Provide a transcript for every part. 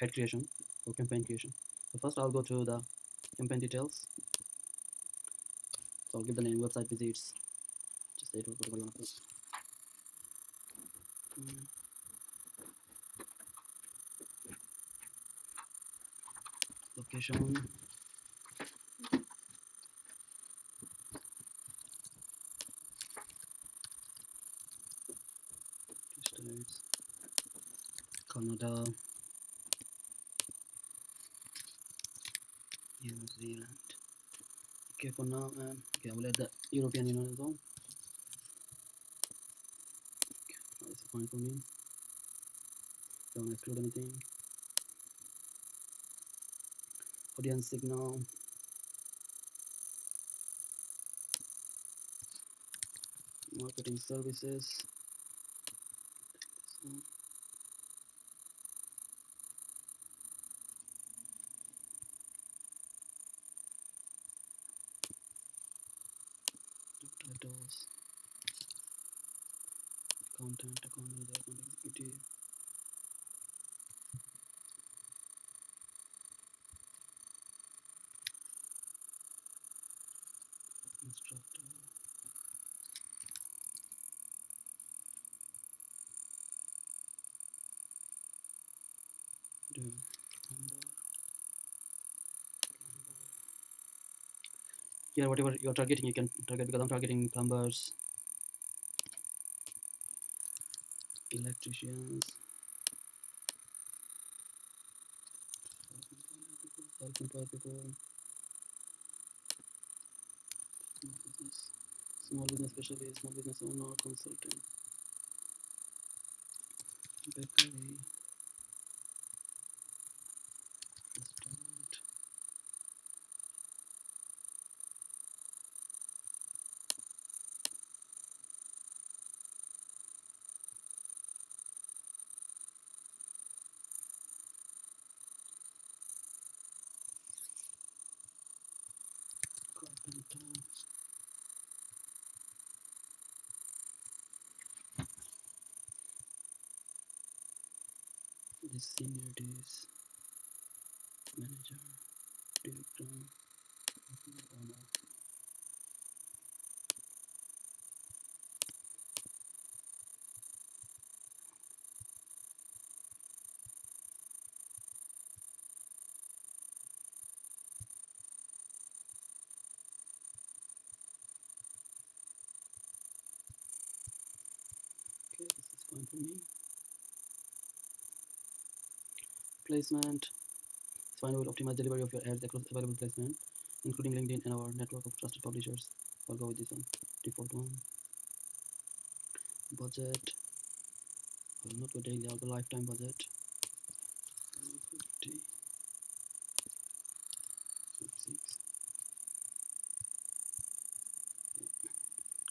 ad creation or campaign creation. So first I'll go to the campaign details. So I'll give the name website visits, just say whatever you want to put. Location, states, Canada, New Zealand. Okay, for now, and okay, I will add the European Union as well. This is fine for me. Don't exclude anything. Audience signal. Marketing services. Titles. Content, account manager, account executive. Instructor. Yeah, whatever you're targeting, you can target, because I'm targeting plumbers, electricians, self-employed people, small business specialist, small business owner, consultant, bakery, restaurant. Carpenter. This senior, this manager, director, owner. Okay, this is fine for me. Placement. It's fine. We'll optimize delivery of your ads across available placement, including LinkedIn and our network of trusted publishers. I'll go with this one, default one. Budget. I will not go daily. I'll go lifetime budget. 50. 6. Yeah.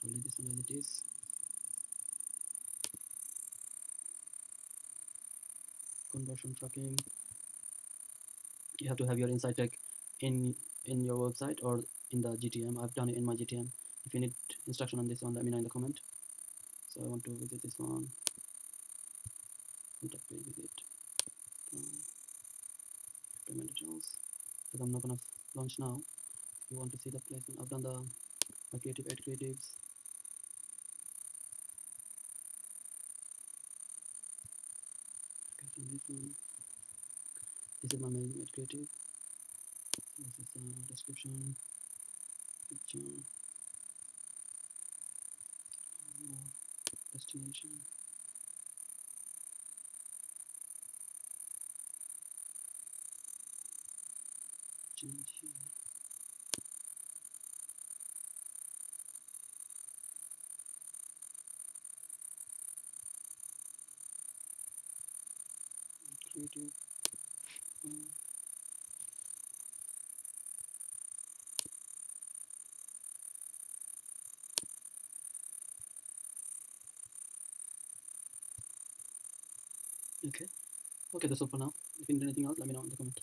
I'll leave this one as it is. Conversion tracking. You have to have your insight tag in your website or in the GTM. I've done it in my GTM. If you need instruction on this one, let me know in the comment. So I want to visit this one. Contact page visit. Payment details. Because I'm not gonna launch now. If you want to see the placement, I've done my creative ad creatives. Okay, so this one. This is my main ad creative. This is the description, picture, destination. Change here. Creative. Okay. Okay, that's all for now. If you need anything else, let me know in the comment.